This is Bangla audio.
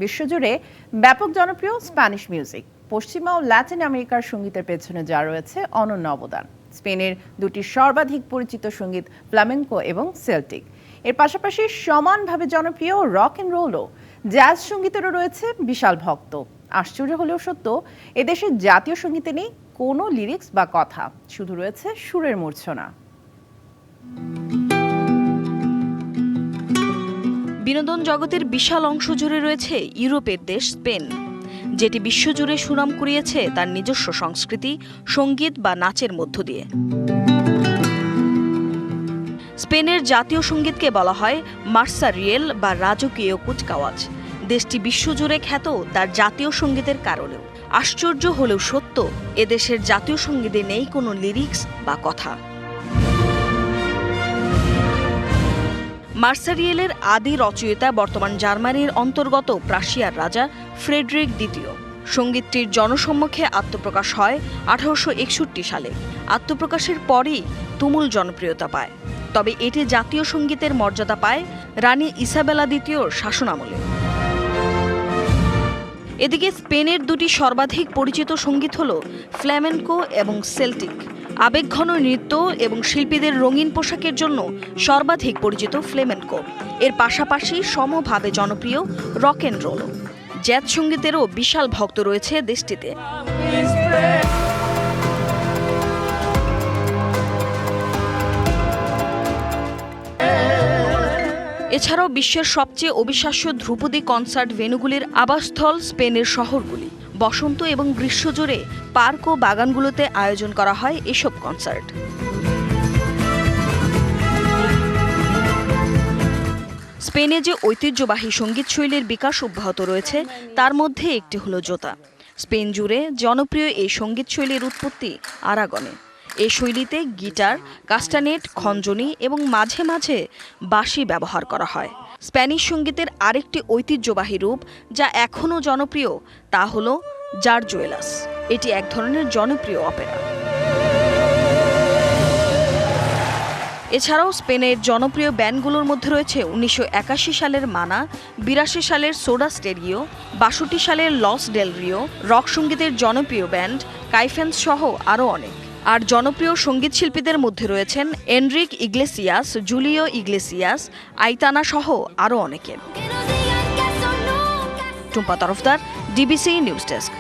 বিশ্বজুড়ে ব্যাপক জনপ্রিয় স্প্যানিশ মিউজিক পশ্চিমা ও ল্যাটিন আমেরিকার সঙ্গীতের পেছনে যা রয়েছে অনন্য অবদান। স্পেনের দুটি সর্বাধিক পরিচিত সঙ্গীত ফ্লামেঙ্কো এবং সেল্টিক। এর পাশাপাশি সমানভাবে জনপ্রিয় রক অ্যান্ড রোলও জ্যাজ সঙ্গীতেরও রয়েছে বিশাল ভক্ত। আশ্চর্য হলেও সত্য, এদেশের জাতীয় সঙ্গীতে নেই কোনো লিরিক্স বা কথা, শুধু রয়েছে সুরের মূর্ছনা। বিনোদন জগতের বিশাল অংশ জুড়ে রয়েছে ইউরোপের দেশ স্পেন, যেটি বিশ্বজুড়ে সুনাম কুড়িয়েছে তার নিজস্ব সংস্কৃতি, সঙ্গীত বা নাচের মধ্য দিয়ে। স্পেনের জাতীয় সঙ্গীতকে বলা হয় মার্সা রিয়েল বা রাজকীয় কুচকাওয়াজ। দেশটি বিশ্বজুড়ে খ্যাত তার জাতীয় সঙ্গীতের কারণেও। আশ্চর্য হলেও সত্য, এদেশের জাতীয় সঙ্গীতে নেই কোনো লিরিক্স বা কথা। মার্সারিয়েলের আদি রচয়িতা বর্তমান জার্মানির অন্তর্গত প্রাশিয়ার রাজা ফ্রেডরিক দ্বিতীয়। সঙ্গীতটির জনসম্মুখে আত্মপ্রকাশ হয় 1861 সালে। আত্মপ্রকাশের পরই তুমুল জনপ্রিয়তা পায়, তবে এটি জাতীয় সঙ্গীতের মর্যাদা পায় রানী ইসাবেলা দ্বিতীয়র শাসনামলে। এদিকে স্পেনের দুটি সর্বাধিক পরিচিত সঙ্গীত হল ফ্ল্যামেঙ্কো এবং সেল্টিক। আবেগঘন নৃত্য এবং শিল্পীদের রঙিন পোশাকের জন্য সর্বাধিক পরিচিত ফ্লেমেঙ্কো। এর পাশাপাশি সমভাবে জনপ্রিয় রক অ্যান্ড রোল। জ্যাজ সঙ্গীতেরও বিশাল ভক্ত রয়েছে দেশটিতে। এছাড়াও বিশ্বের সবচেয়ে অবিশ্বাস্য ধ্রুপদী কনসার্ট ভেন্যুগুলির আবাসস্থল স্পেনের শহরগুলি। বসন্ত এবং গ্রীষ্ম জুড়ে পার্ক ও বাগানগুলোতে আয়োজন করা হয় এসব কনসার্ট। স্পেনে যে ঐতিহ্যবাহী সঙ্গীত শৈলীর বিকাশ অব্যাহত রয়েছে তার মধ্যে একটি হলো জোতা। স্পেন জুড়ে জনপ্রিয় এই সঙ্গীত শৈলীর উৎপত্তি আরাগনে। এই শৈলীতে গিটার, কাস্টানেট, খঞ্জনি এবং মাঝে মাঝে বাঁশি ব্যবহার করা হয়। স্প্যানিশ সঙ্গীতের আরেকটি ঐতিহ্যবাহী রূপ যা এখনও জনপ্রিয় তা হল জারজুয়েলাস। এটি এক ধরনের জনপ্রিয় অপেরা। এছাড়াও স্পেনের জনপ্রিয় ব্যান্ডগুলোর মধ্যে রয়েছে 1981 সালের মানা, 82 সালের সোডা স্টেরিও, 62 সালের লস ডেল রিও, রক সঙ্গীতের জনপ্রিয় ব্যান্ড কাইফেন্স সহ আরও অনেক। আর জনপ্রিয় সঙ্গীত শিল্পীদের মধ্যে রয়েছেন Enrique Iglesias, Julio Iglesias, Aitana সহ আরও অনেকে। Tumpa Tarafdar, DBC news desk.